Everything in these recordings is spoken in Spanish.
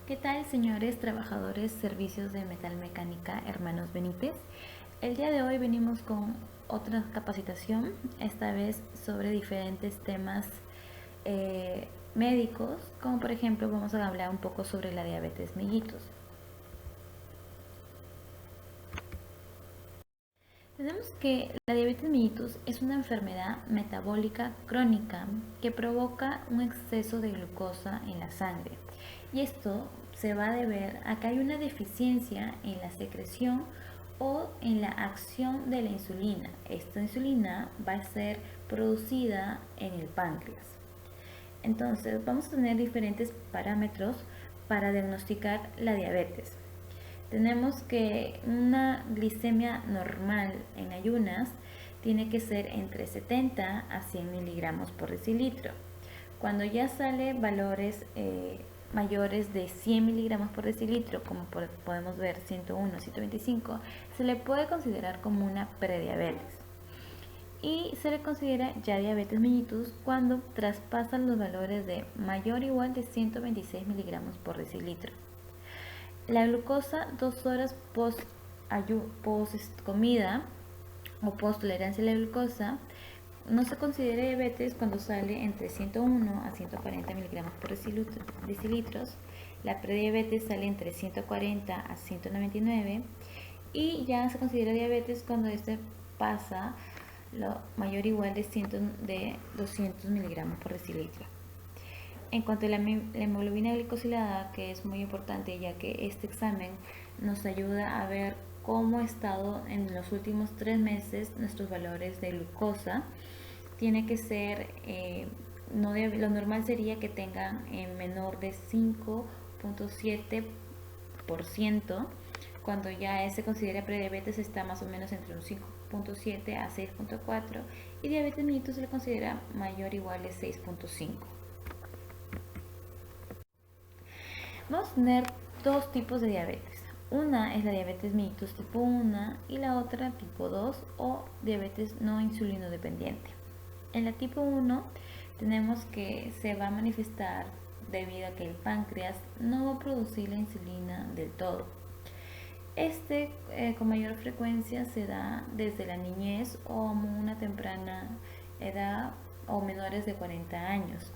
¿Qué tal, señores trabajadores servicios de metalmecánica Hermanos Benítez? El día de hoy venimos con otra capacitación, esta vez sobre diferentes temas médicos, como por ejemplo vamos a hablar un poco sobre la diabetes mellitus. Tenemos que la diabetes mellitus es una enfermedad metabólica crónica que provoca un exceso de glucosa en la sangre. Y esto se va a deber a que hay una deficiencia en la secreción o en la acción de la insulina. Esta insulina va a ser producida en el páncreas. Entonces, vamos a tener diferentes parámetros para diagnosticar la diabetes. Tenemos que una glicemia normal en ayunas tiene que ser entre 70 a 100 miligramos por decilitro. Cuando ya sale valores mayores de 100 miligramos por decilitro, como podemos ver 101, 125, se le puede considerar como una prediabetes. Y se le considera ya diabetes mellitus cuando traspasan los valores de mayor o igual de 126 miligramos por decilitro. La glucosa 2 horas post comida o post tolerancia a la glucosa no se considera diabetes cuando sale entre 101 a 140 miligramos por decilitros. La prediabetes sale entre 140 a 199 y ya se considera diabetes cuando este pasa lo mayor o igual de 200 miligramos por decilitro. En cuanto a la hemoglobina glicosilada, que es muy importante ya que este examen nos ayuda a ver cómo ha estado en los últimos 3 meses nuestros valores de glucosa, tiene que ser, lo normal sería que tengan menor de 5.7%, cuando ya se considera prediabetes está más o menos entre un 5.7 a 6.4 y diabetes mellitus se le considera mayor o igual de 6.5. Vamos a tener dos tipos de diabetes. Una es la diabetes mellitus tipo 1 y la otra tipo 2 o diabetes no insulino dependiente. En la tipo 1 tenemos que se va a manifestar debido a que el páncreas no va a producir la insulina del todo. Con mayor frecuencia se da desde la niñez o a una temprana edad o menores de 40 años.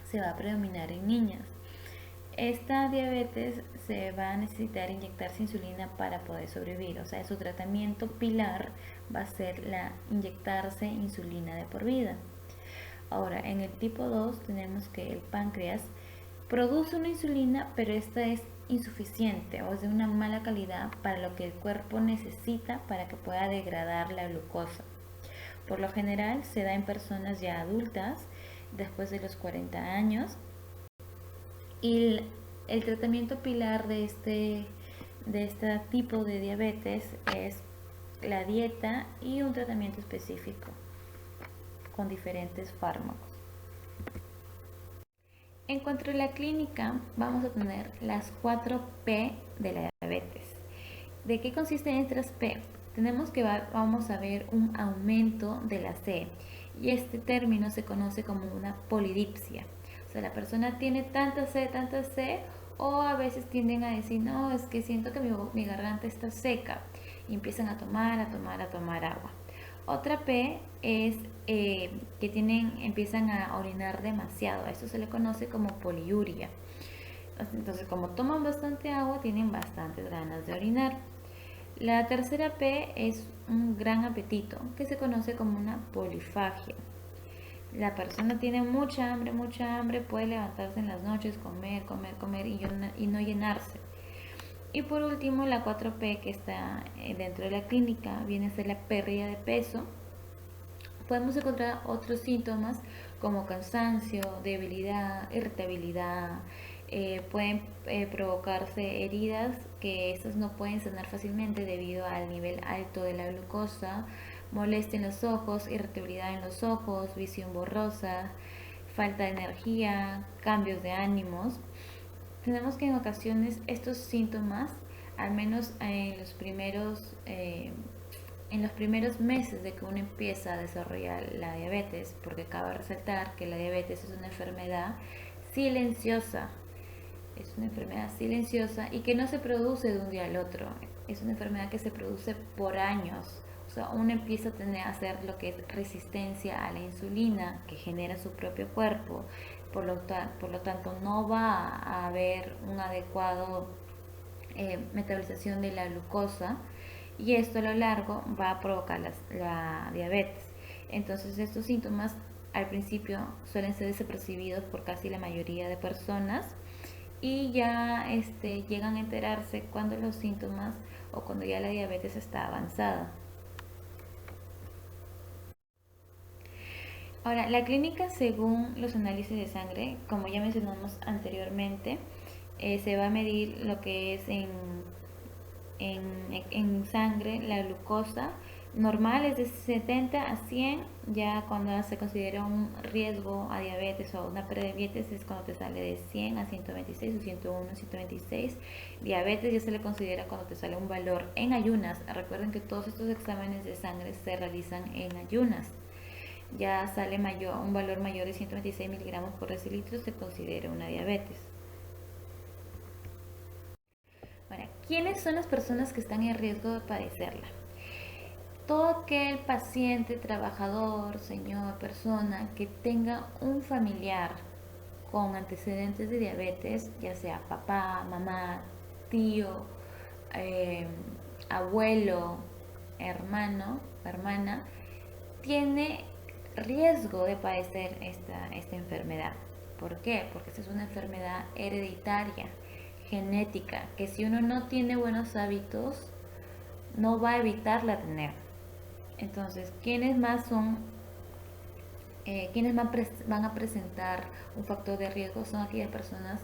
Se va a predominar en niñas. Esta diabetes se va a necesitar inyectarse insulina para poder sobrevivir, o sea, su tratamiento pilar va a ser inyectarse insulina de por vida. Ahora, en el tipo 2 tenemos que el páncreas produce una insulina, pero esta es insuficiente o es de una mala calidad para lo que el cuerpo necesita para que pueda degradar la glucosa. Por lo general se da en personas ya adultas después de los 40 años y el tratamiento pilar de este tipo de diabetes es la dieta y un tratamiento específico con diferentes fármacos. En cuanto a la clínica, vamos a tener las 4 P de la diabetes. ¿De qué consisten estas P? Tenemos que vamos a ver un aumento de la C y este término se conoce como una polidipsia. O sea, la persona tiene tanta C, o a veces tienden a decir, no, es que siento que mi garganta está seca y empiezan a tomar agua. Otra P es que empiezan a orinar demasiado. A esto se le conoce como poliuria. Entonces, como toman bastante agua, tienen bastantes ganas de orinar. La tercera P es un gran apetito, que se conoce como una polifagia. La persona tiene mucha hambre, puede levantarse en las noches, comer y no llenarse. Y por último, la 4P que está dentro de la clínica viene a ser la pérdida de peso. Podemos encontrar otros síntomas como cansancio, debilidad, irritabilidad. Pueden provocarse heridas que estas no pueden sanar fácilmente debido al nivel alto de la glucosa, molestia en los ojos, irritabilidad en los ojos, visión borrosa, falta de energía, cambios de ánimos. Tenemos que en ocasiones estos síntomas, al menos en los primeros meses de que uno empieza a desarrollar la diabetes, porque cabe resaltar que la diabetes es una enfermedad silenciosa, Es una enfermedad silenciosa y que no se produce de un día al otro. Es una enfermedad que se produce por años. O sea, uno empieza a tener a hacer lo que es resistencia a la insulina que genera su propio cuerpo. Por lo tanto, no va a haber un adecuado metabolización de la glucosa y esto a lo largo va a provocar la diabetes. Entonces estos síntomas al principio suelen ser desapercibidos por casi la mayoría de personas y ya llegan a enterarse cuando los síntomas o cuando ya la diabetes está avanzada. Ahora, la clínica según los análisis de sangre, como ya mencionamos anteriormente, se va a medir lo que es en sangre la glucosa normal es de 70 a 100, ya cuando se considera un riesgo a diabetes o una prediabetes es cuando te sale de 100 a 126 o 101 a 126. Diabetes ya se le considera cuando te sale un valor en ayunas. Recuerden que todos estos exámenes de sangre se realizan en ayunas. Ya sale un valor mayor de 126 miligramos por decilitro, se considera una diabetes. Ahora, ¿quiénes son las personas que están en riesgo de padecerla? Todo aquel paciente, trabajador, señor, persona que tenga un familiar con antecedentes de diabetes, ya sea papá, mamá, tío, eh, abuelo, hermano, hermana, tiene riesgo de padecer esta enfermedad. ¿Por qué? Porque esta es una enfermedad hereditaria, genética, que si uno no tiene buenos hábitos, no va a evitarla tener. Entonces, ¿quiénes van a presentar un factor de riesgo? Son aquellas personas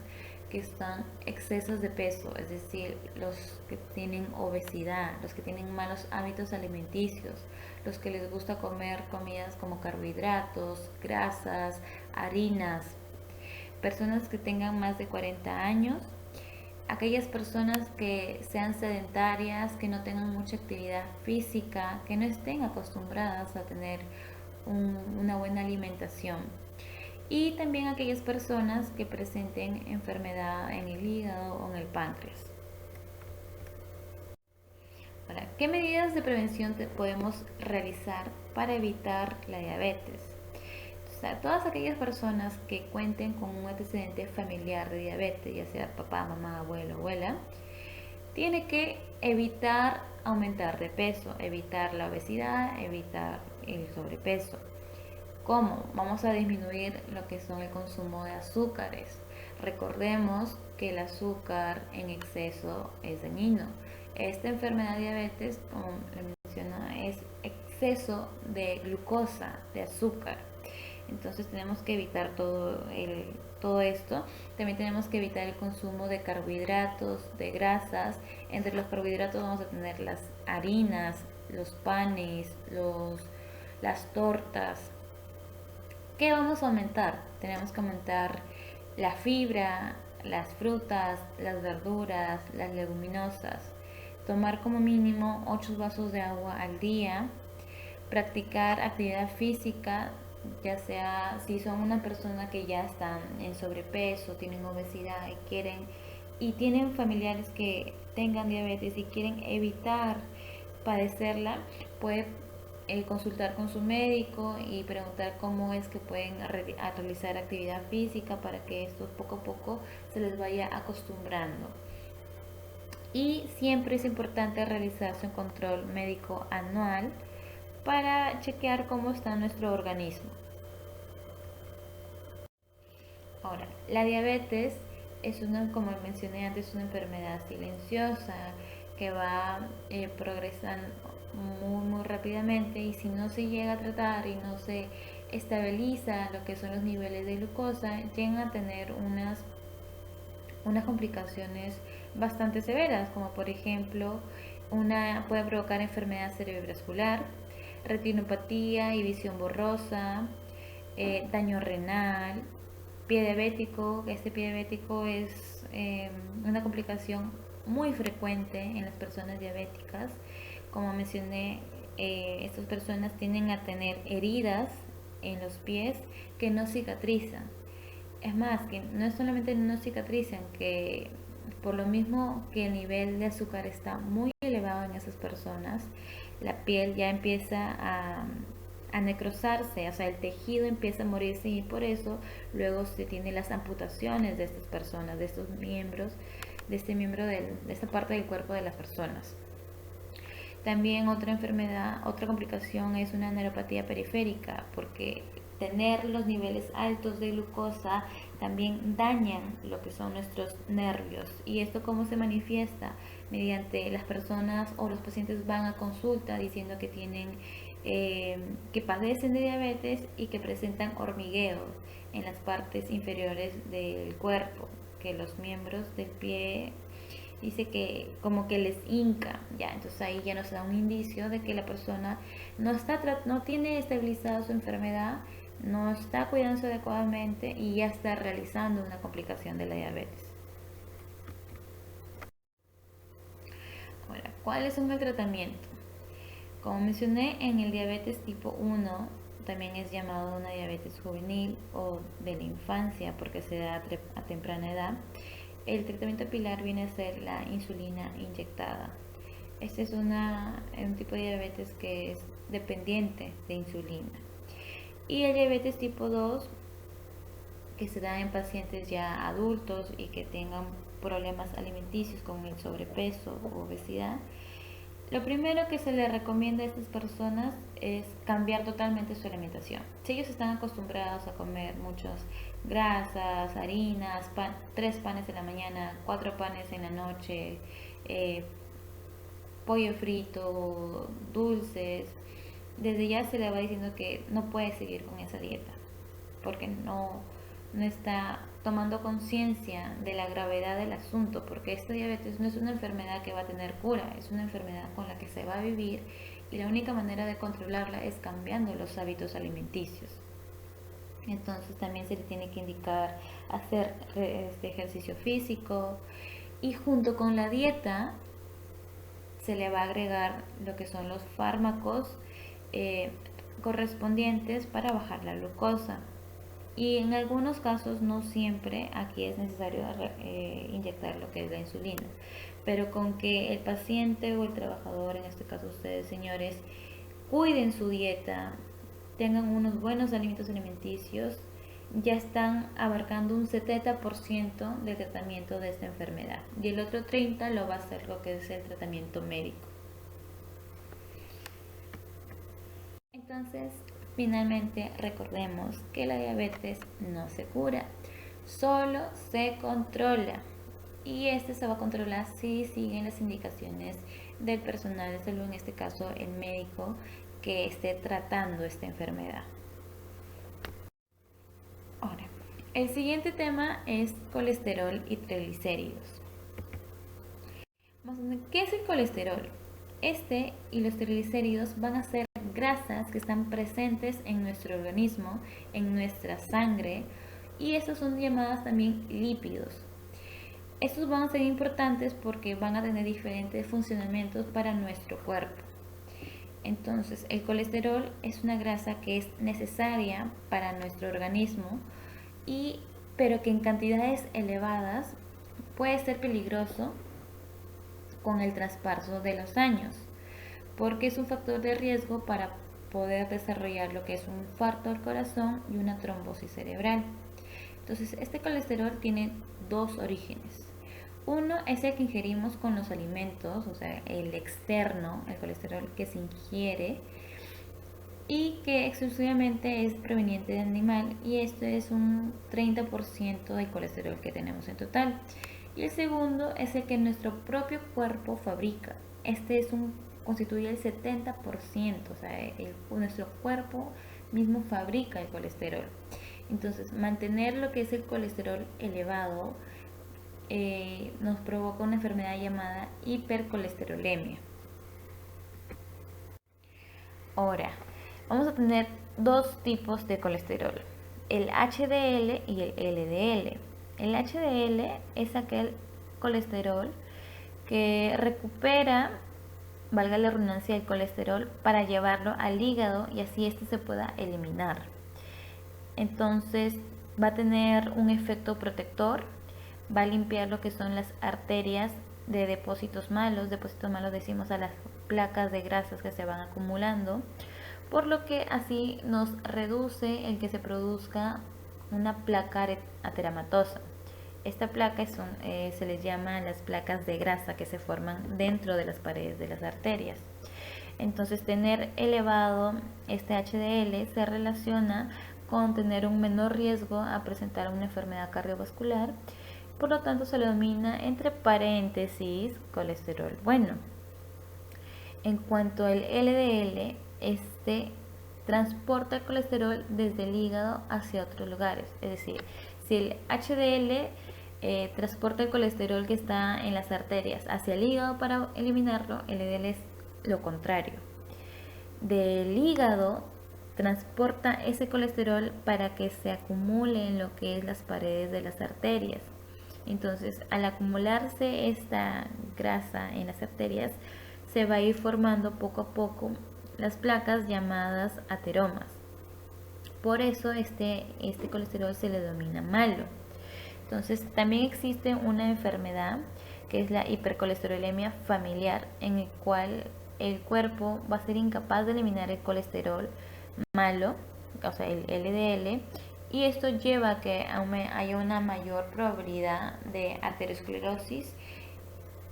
que están excesos de peso, es decir, los que tienen obesidad, los que tienen malos hábitos alimenticios, los que les gusta comer comidas como carbohidratos, grasas, harinas, personas que tengan más de 40 años, aquellas personas que sean sedentarias, que no tengan mucha actividad física, que no estén acostumbradas a tener una buena alimentación. Y también aquellas personas que presenten enfermedad en el hígado o en el páncreas. Ahora, ¿qué medidas de prevención podemos realizar para evitar la diabetes? O sea, todas aquellas personas que cuenten con un antecedente familiar de diabetes, ya sea papá, mamá, abuelo, abuela, tiene que evitar aumentar de peso, evitar la obesidad, evitar el sobrepeso. ¿Cómo? Vamos a disminuir lo que son el consumo de azúcares. Recordemos que el azúcar en exceso es dañino. Esta enfermedad de diabetes, como le mencioné, es exceso de glucosa, de azúcar. Entonces tenemos que evitar todo esto. También tenemos que evitar el consumo de carbohidratos, de grasas. Entre los carbohidratos vamos a tener las harinas, los panes, las tortas. ¿Qué vamos a aumentar? Tenemos que aumentar la fibra, las frutas, las verduras, las leguminosas. Tomar como mínimo 8 vasos de agua al día. Practicar actividad física, ya sea si son una persona que ya están en sobrepeso, tienen obesidad y tienen familiares que tengan diabetes y quieren evitar padecerla, puede consultar con su médico y preguntar cómo es que pueden realizar actividad física para que esto poco a poco se les vaya acostumbrando. Y siempre es importante realizarse un control médico anual para chequear cómo está nuestro organismo. Ahora, la diabetes es como mencioné antes, una enfermedad silenciosa que va progresando muy rápidamente y si no se llega a tratar y no se estabiliza lo que son los niveles de glucosa, llegan a tener unas complicaciones bastante severas, como por ejemplo puede provocar enfermedad cerebrovascular, retinopatía y visión borrosa, daño renal, pie diabético. Este pie diabético es una complicación muy frecuente en las personas diabéticas. Como mencioné, estas personas tienden a tener heridas en los pies que no cicatrizan Es más, que no es solamente no cicatrizan, que por lo mismo que el nivel de azúcar está muy elevado en esas personas, la piel ya empieza a necrosarse, o sea, el tejido empieza a morirse y por eso luego se tienen las amputaciones de estas personas, de estos miembros, de este miembro de esta parte del cuerpo de las personas. También otra enfermedad, otra complicación es una neuropatía periférica, porque tener los niveles altos de glucosa también dañan lo que son nuestros nervios. ¿Y esto cómo se manifiesta? Mediante las personas o los pacientes van a consulta diciendo que tienen, que padecen de diabetes y que presentan hormigueo en las partes inferiores del cuerpo, que los miembros del pie dice que como que les hinca, ya, entonces ahí ya nos da un indicio de que la persona no tiene estabilizada su enfermedad, no está cuidándose adecuadamente y ya está realizando una complicación de la diabetes. Ahora, ¿cuáles son el tratamiento? Como mencioné, en el diabetes tipo 1 también es llamado una diabetes juvenil o de la infancia porque se da a temprana edad. El tratamiento pilar viene a ser la insulina inyectada. Este es un tipo de diabetes que es dependiente de insulina. Y el diabetes tipo 2, que se da en pacientes ya adultos y que tengan problemas alimenticios como el sobrepeso o obesidad. Lo primero que se le recomienda a estas personas es cambiar totalmente su alimentación. Si ellos están acostumbrados a comer muchas grasas, harinas, 3 panes en la mañana, 4 panes en la noche, pollo frito, dulces, desde ya se le va diciendo que no puede seguir con esa dieta porque no está tomando conciencia de la gravedad del asunto, porque esta diabetes no es una enfermedad que va a tener cura, es una enfermedad con la que se va a vivir y la única manera de controlarla es cambiando los hábitos alimenticios. Entonces también se le tiene que indicar hacer ejercicio físico y junto con la dieta se le va a agregar lo que son los fármacos correspondientes para bajar la glucosa. Y en algunos casos, no siempre, aquí es necesario inyectar lo que es la insulina, pero con que el paciente o el trabajador, en este caso ustedes señores, cuiden su dieta, tengan unos buenos alimentos alimenticios, ya están abarcando un 70% del tratamiento de esta enfermedad y el otro 30% lo va a hacer lo que es el tratamiento médico. Entonces, finalmente recordemos que la diabetes no se cura, solo se controla. Y este se va a controlar si siguen las indicaciones del personal de salud, en este caso el médico que esté tratando esta enfermedad. Ahora, el siguiente tema es colesterol y triglicéridos. Vamos a ver, ¿qué es el colesterol? Este y los triglicéridos van a ser grasas que están presentes en nuestro organismo, en nuestra sangre, y estos son llamadas también lípidos. Estos van a ser importantes porque van a tener diferentes funcionamientos para nuestro cuerpo. Entonces, el colesterol es una grasa que es necesaria para nuestro organismo, pero que en cantidades elevadas puede ser peligroso con el traspaso de los años, porque es un factor de riesgo para poder desarrollar lo que es un infarto al corazón y una trombosis cerebral. Entonces, este colesterol tiene dos orígenes. Uno es el que ingerimos con los alimentos, o sea, el externo, el colesterol que se ingiere y que exclusivamente es proveniente del animal, y esto es un 30% del colesterol que tenemos en total. Y el segundo es el que nuestro propio cuerpo fabrica. Este constituye el 70%, o sea, nuestro cuerpo mismo fabrica el colesterol. Entonces, mantener lo que es el colesterol elevado nos provoca una enfermedad llamada hipercolesterolemia. Ahora, vamos a tener dos tipos de colesterol, el HDL y el LDL. El HDL es aquel colesterol que recupera, valga la redundancia, el colesterol para llevarlo al hígado y así este se pueda eliminar. Entonces va a tener un efecto protector, va a limpiar lo que son las arterias de depósitos malos decimos a las placas de grasas que se van acumulando, por lo que así nos reduce el que se produzca una placa ateramatosa. Esta placa se les llama las placas de grasa que se forman dentro de las paredes de las arterias. Entonces, tener elevado este HDL se relaciona con tener un menor riesgo a presentar una enfermedad cardiovascular, por lo tanto se le denomina entre paréntesis colesterol bueno. En cuanto al LDL, este transporta el colesterol desde el hígado hacia otros lugares, es decir, si el HDL transporta el colesterol que está en las arterias hacia el hígado para eliminarlo, el LDL es lo contrario. Del hígado transporta ese colesterol para que se acumule en lo que es las paredes de las arterias. Entonces, al acumularse esta grasa en las arterias, se va a ir formando poco a poco las placas llamadas ateromas. Por eso este colesterol se le denomina malo. Entonces, también existe una enfermedad que es la hipercolesterolemia familiar, en el cual el cuerpo va a ser incapaz de eliminar el colesterol malo, o sea, el LDL, y esto lleva a que haya una mayor probabilidad de aterosclerosis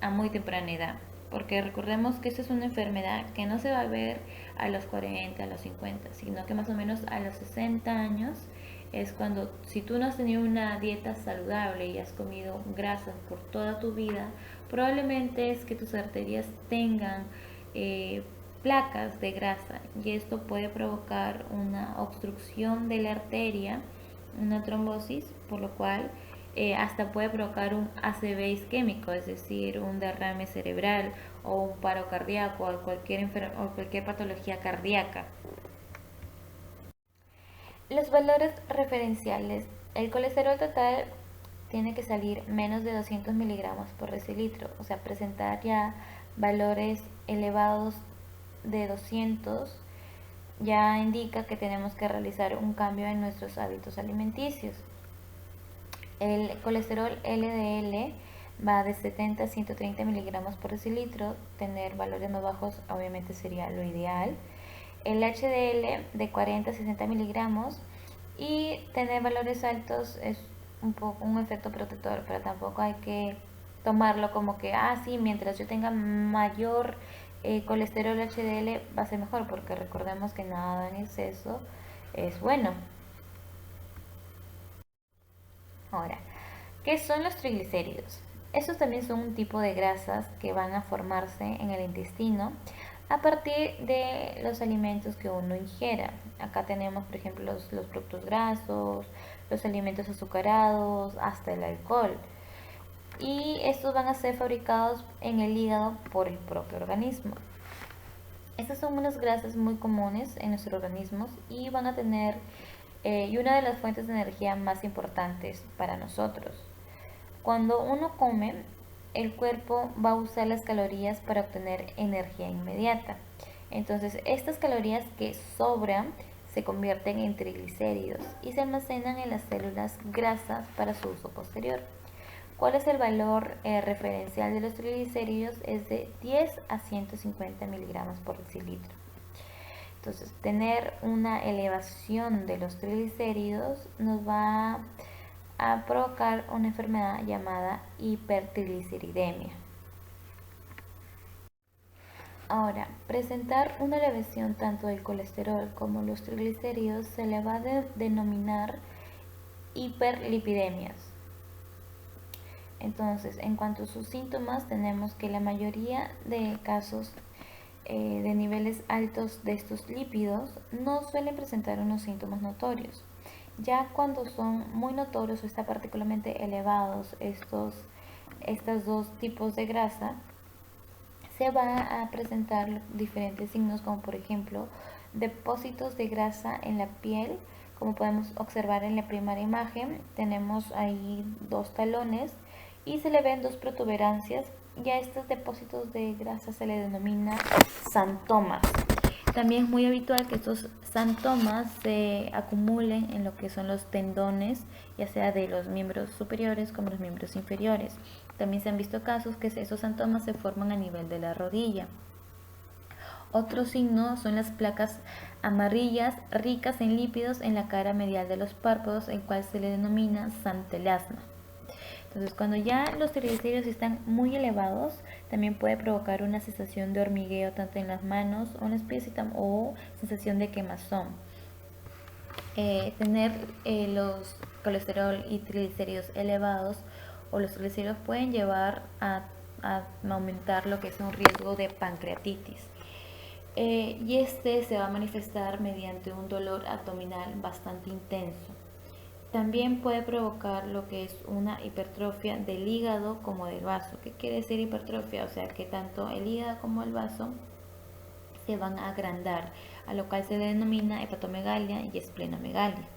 a muy temprana edad. Porque recordemos que esta es una enfermedad que no se va a ver a los 40, a los 50, sino que más o menos a los 60 años es cuando, si tú no has tenido una dieta saludable y has comido grasas por toda tu vida, probablemente es que tus arterias tengan placas de grasa, y esto puede provocar una obstrucción de la arteria, una trombosis, por lo cual hasta puede provocar un ACV isquémico, es decir, un derrame cerebral o un paro cardíaco o cualquier patología cardíaca. Los valores referenciales. El colesterol total tiene que salir menos de 200 miligramos por decilitro, o sea, presentar ya valores elevados de 200 ya indica que tenemos que realizar un cambio en nuestros hábitos alimenticios. El colesterol LDL va de 70 a 130 miligramos por decilitro. Tener valores más bajos obviamente sería lo ideal. El HDL de 40 a 60 miligramos, y tener valores altos es un efecto protector, pero tampoco hay que tomarlo como que, sí, mientras yo tenga mayor colesterol HDL va a ser mejor, porque recordemos que nada en exceso es bueno. Ahora, ¿qué son los triglicéridos? Estos también son un tipo de grasas que van a formarse en el intestino a partir de los alimentos que uno ingiera. Acá tenemos, por ejemplo, los productos grasos, los alimentos azucarados, hasta el alcohol. Y estos van a ser fabricados en el hígado por el propio organismo. Estas son unas grasas muy comunes en nuestro organismo y van a tener y una de las fuentes de energía más importantes para nosotros. Cuando uno come, el cuerpo va a usar las calorías para obtener energía inmediata. Entonces, estas calorías que sobran se convierten en triglicéridos y se almacenan en las células grasas para su uso posterior. ¿Cuál es el valor referencial de los triglicéridos? Es de 10 a 150 miligramos por decilitro. Entonces, tener una elevación de los triglicéridos nos va a provocar una enfermedad llamada hipertrigliceridemia. Ahora, presentar una elevación tanto del colesterol como los triglicéridos se le va a denominar hiperlipidemias. Entonces, en cuanto a sus síntomas, tenemos que la mayoría de casos de niveles altos de estos lípidos no suelen presentar unos síntomas notorios. Ya cuando son muy notorios o están particularmente elevados estos dos tipos de grasa, se va a presentar diferentes signos, como por ejemplo depósitos de grasa en la piel. Como podemos observar en la primera imagen, tenemos ahí dos talones y se le ven dos protuberancias, y a estos depósitos de grasa se le denomina xantomas. También es muy habitual que estos santomas se acumulen en lo que son los tendones, ya sea de los miembros superiores como los miembros inferiores. También se han visto casos que esos santomas se forman a nivel de la rodilla. Otro signo son las placas amarillas ricas en lípidos en la cara medial de los párpados, el cual se le denomina santelasma. Entonces, cuando ya los triglicéridos están muy elevados, también puede provocar una sensación de hormigueo tanto en las manos o en los pies o sensación de quemazón. Tener los colesterol y triglicéridos elevados o los triglicéridos pueden llevar a aumentar lo que es un riesgo de pancreatitis. Y este se va a manifestar mediante un dolor abdominal bastante intenso. También puede provocar lo que es una hipertrofia del hígado como del vaso. ¿Qué quiere decir hipertrofia? O sea que tanto el hígado como el vaso se van a agrandar, a lo cual se denomina hepatomegalia y esplenomegalia.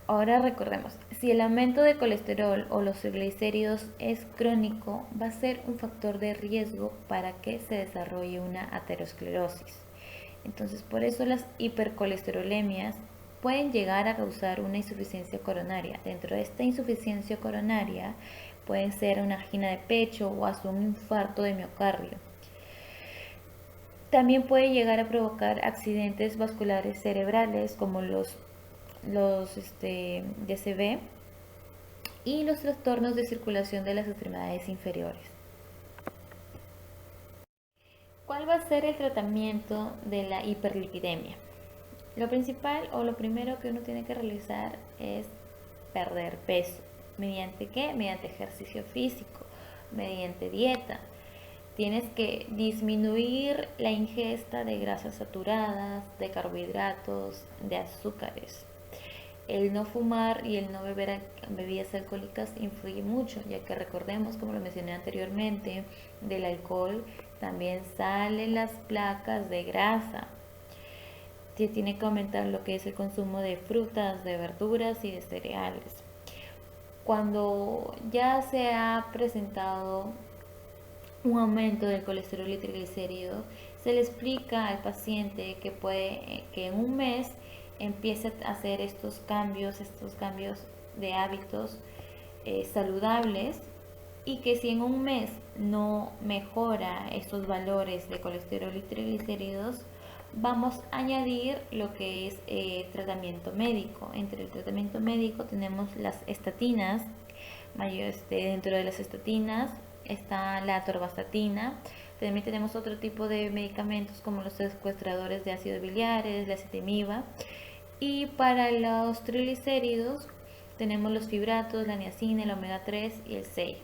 Ahora recordemos, si el aumento de colesterol o los triglicéridos es crónico, va a ser un factor de riesgo para que se desarrolle una aterosclerosis. Entonces, por eso las hipercolesterolemias pueden llegar a causar una insuficiencia coronaria. Dentro de esta insuficiencia coronaria puede ser una angina de pecho o hasta un infarto de miocardio. También puede llegar a provocar accidentes vasculares cerebrales como los DCB y los trastornos de circulación de las extremidades inferiores. ¿Cuál va a ser el tratamiento de la hiperlipidemia? Lo principal o lo primero que uno tiene que realizar es perder peso. ¿Mediante qué? Mediante ejercicio físico, mediante dieta. Tienes que disminuir la ingesta de grasas saturadas, de carbohidratos, de azúcares. El no fumar y el no beber bebidas alcohólicas influye mucho, ya que recordemos, como lo mencioné anteriormente, del alcohol también salen las placas de grasa. Se tiene que aumentar lo que es el consumo de frutas, de verduras y de cereales. Cuando ya se ha presentado un aumento del colesterol y triglicéridos, se le explica al paciente que en un mes empiece a hacer estos cambios de hábitos saludables, y que si en un mes no mejora estos valores de colesterol y triglicéridos, vamos a añadir lo que es tratamiento médico. Entre el tratamiento médico tenemos las estatinas. Dentro de las estatinas está la atorvastatina. También tenemos otro tipo de medicamentos como los secuestradores de ácidos biliares, la ezetimiba. Y para los triglicéridos tenemos los fibratos, la niacina, el omega 3 y el 6.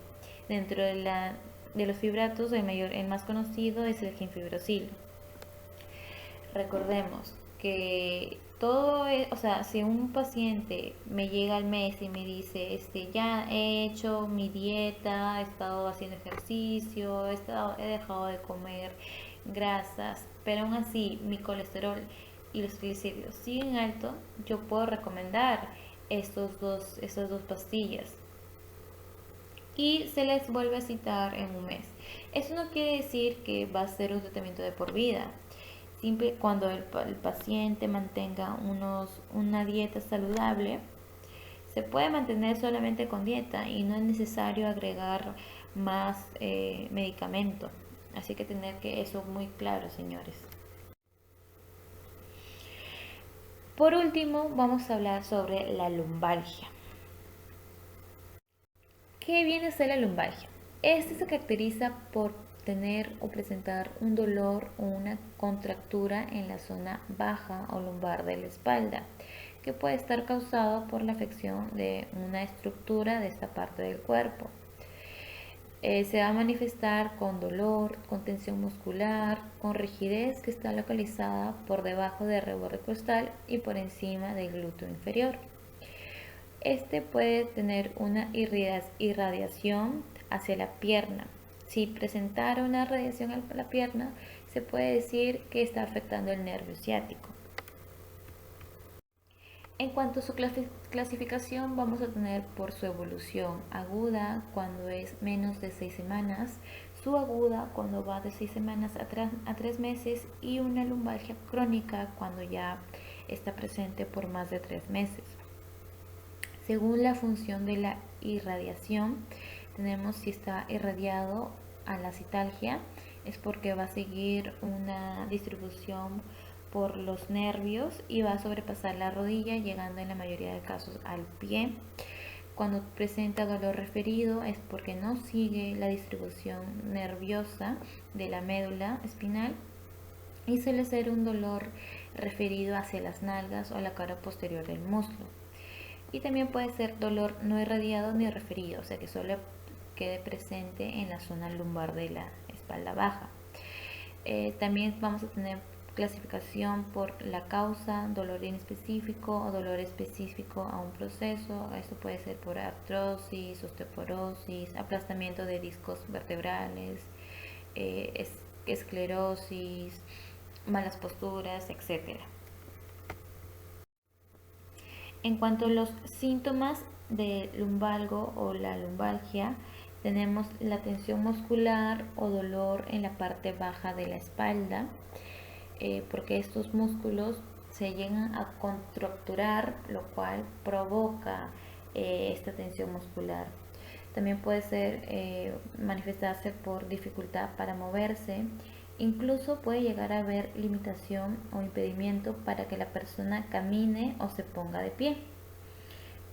Dentro de los fibratos, el más conocido es el ginfibrosilo. Recordemos que si un paciente me llega al mes y me dice, ya he hecho mi dieta, he estado haciendo ejercicio, he dejado de comer grasas, pero aún así mi colesterol y los triglicéridos siguen alto, yo puedo recomendar estas dos pastillas y se les vuelve a citar en un mes. Eso no quiere decir que va a ser un tratamiento de por vida. Siempre cuando el paciente mantenga una dieta saludable, se puede mantener solamente con dieta y no es necesario agregar más medicamento. Así que tener que eso muy claro, señores. Por último, vamos a hablar sobre la lumbalgia. ¿Qué viene a ser la lumbalgia? Este se caracteriza por tener o presentar un dolor o una contractura en la zona baja o lumbar de la espalda, que puede estar causado por la afección de una estructura de esta parte del cuerpo. Se va a manifestar con dolor, con tensión muscular, con rigidez que está localizada por debajo del reborde costal y por encima del glúteo inferior. Este puede tener una irradiación hacia la pierna. Si presentara una radiación a la pierna, se puede decir que está afectando el nervio ciático. En cuanto a su clasificación, vamos a tener por su evolución aguda cuando es menos de 6 semanas, subaguda cuando va de 6 semanas a 3 meses y una lumbalgia crónica cuando ya está presente por más de 3 meses. Según la función de la irradiación, tenemos si está irradiado a la citalgia, es porque va a seguir una distribución por los nervios y va a sobrepasar la rodilla, llegando en la mayoría de casos al pie. Cuando presenta dolor referido es porque no sigue la distribución nerviosa de la médula espinal y suele ser un dolor referido hacia las nalgas o la cara posterior del muslo. Y también puede ser dolor no irradiado ni referido, o sea que solo quede presente en la zona lumbar de la espalda baja. También vamos a tener clasificación por la causa, dolor inespecífico o dolor específico a un proceso. Esto puede ser por artrosis, osteoporosis, aplastamiento de discos vertebrales, esclerosis, malas posturas, etc. En cuanto a los síntomas de lumbalgo o la lumbalgia, tenemos la tensión muscular o dolor en la parte baja de la espalda, porque estos músculos se llegan a contracturar, lo cual provoca esta tensión muscular. También puede ser manifestarse por dificultad para moverse. Incluso puede llegar a haber limitación o impedimento para que la persona camine o se ponga de pie.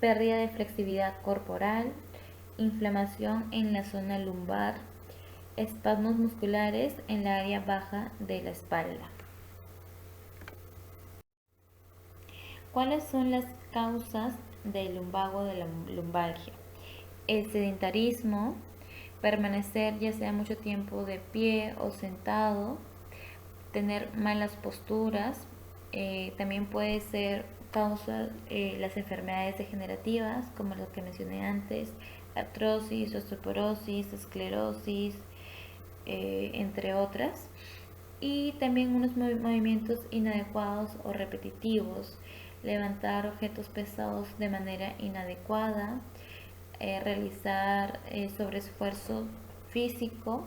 Pérdida de flexibilidad corporal, inflamación en la zona lumbar, espasmos musculares en la área baja de la espalda. ¿Cuáles son las causas del lumbago, de la lumbalgia? El sedentarismo, permanecer ya sea mucho tiempo de pie o sentado, tener malas posturas, también puede ser causa las enfermedades degenerativas como lo que mencioné antes, artrosis, osteoporosis, esclerosis, entre otras, y también unos movimientos inadecuados o repetitivos, levantar objetos pesados de manera inadecuada, realizar sobreesfuerzo físico.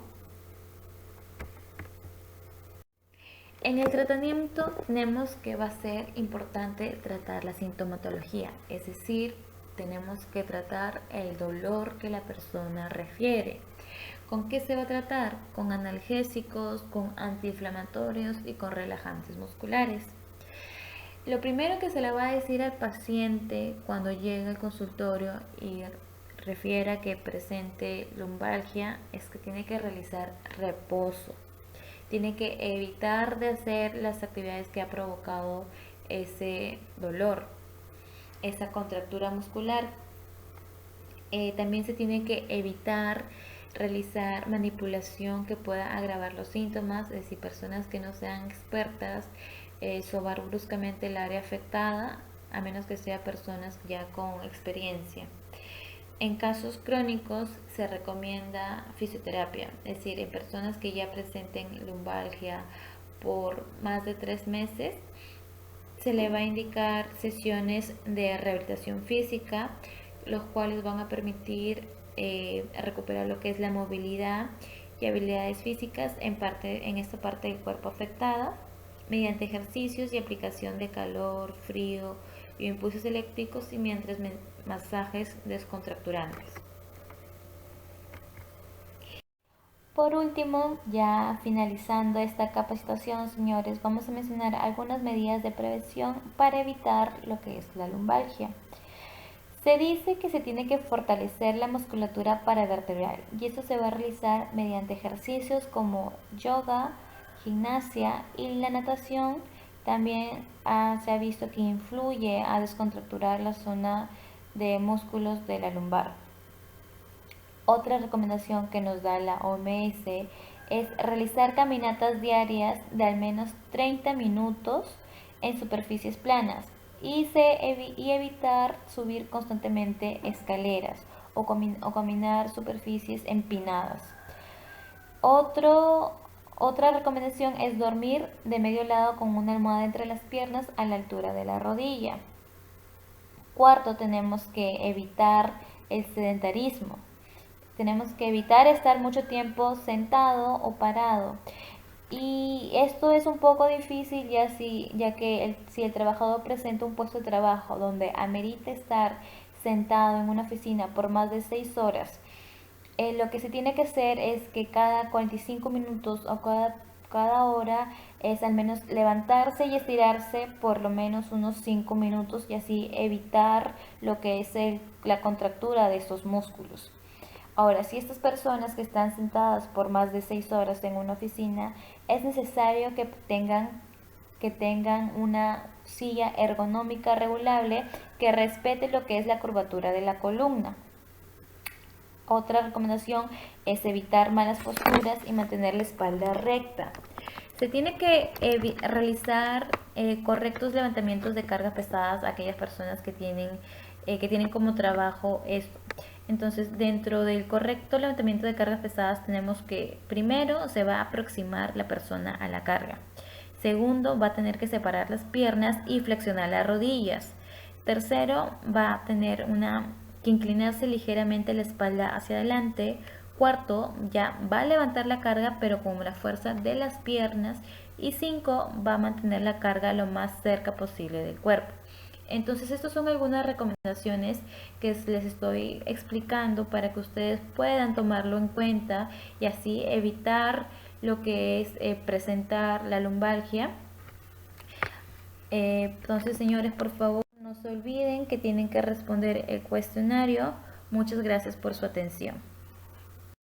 En el tratamiento tenemos que va a ser importante tratar la sintomatología, es decir, tenemos que tratar el dolor que la persona refiere. ¿Con qué se va a tratar? Con analgésicos, con antiinflamatorios y con relajantes musculares. Lo primero que se le va a decir al paciente cuando llega al consultorio y refiera que presente lumbalgia es que tiene que realizar reposo. Tiene que evitar de hacer las actividades que ha provocado ese dolor, esa contractura muscular. También se tiene que evitar realizar manipulación que pueda agravar los síntomas, es decir, personas que no sean expertas, sobar bruscamente el área afectada, a menos que sean personas ya con experiencia. En casos crónicos se recomienda fisioterapia, es decir, en personas que ya presenten lumbalgia por más de 3 meses, se le va a indicar sesiones de rehabilitación física, los cuales van a permitir recuperar lo que es la movilidad y habilidades físicas en esta parte del cuerpo afectada, mediante ejercicios y aplicación de calor, frío y impulsos eléctricos y mientras masajes descontracturantes. Por último, ya finalizando esta capacitación, señores, vamos a mencionar algunas medidas de prevención para evitar lo que es la lumbalgia. Se dice que se tiene que fortalecer la musculatura paravertebral y esto se va a realizar mediante ejercicios como yoga, gimnasia y la natación. También se ha visto que influye a descontracturar la zona de músculos de la lumbar. Otra recomendación que nos da la OMS es realizar caminatas diarias de al menos 30 minutos en superficies planas y evitar subir constantemente escaleras o caminar superficies empinadas. Otra recomendación es dormir de medio lado con una almohada entre las piernas a la altura de la rodilla. Cuarto, tenemos que evitar el sedentarismo. tenemos que evitar estar mucho tiempo sentado o parado. Y esto es un poco difícil ya que si el trabajador presenta un puesto de trabajo donde amerita estar sentado en una oficina por más de 6 horas, lo que se tiene que hacer es que cada 45 minutos o cada hora es al menos levantarse y estirarse por lo menos unos 5 minutos y así evitar lo que es la contractura de estos músculos. Ahora, si estas personas que están sentadas por más de 6 horas en una oficina, es necesario que tengan una silla ergonómica regulable que respete lo que es la curvatura de la columna. Otra recomendación es evitar malas posturas y mantener la espalda recta. Se tiene que realizar correctos levantamientos de cargas pesadas a aquellas personas que tienen como trabajo esto. Entonces, dentro del correcto levantamiento de cargas pesadas tenemos que primero se va a aproximar la persona a la carga. Segundo, va a tener que separar las piernas y flexionar las rodillas. Tercero, va a tener que inclinarse ligeramente la espalda hacia adelante. Cuarto, ya va a levantar la carga pero con la fuerza de las piernas. Y 5, va a mantener la carga lo más cerca posible del cuerpo. Entonces, estas son algunas recomendaciones que les estoy explicando para que ustedes puedan tomarlo en cuenta y así evitar lo que es presentar la lumbalgia. Entonces, señores, por favor, no se olviden que tienen que responder el cuestionario. Muchas gracias por su atención.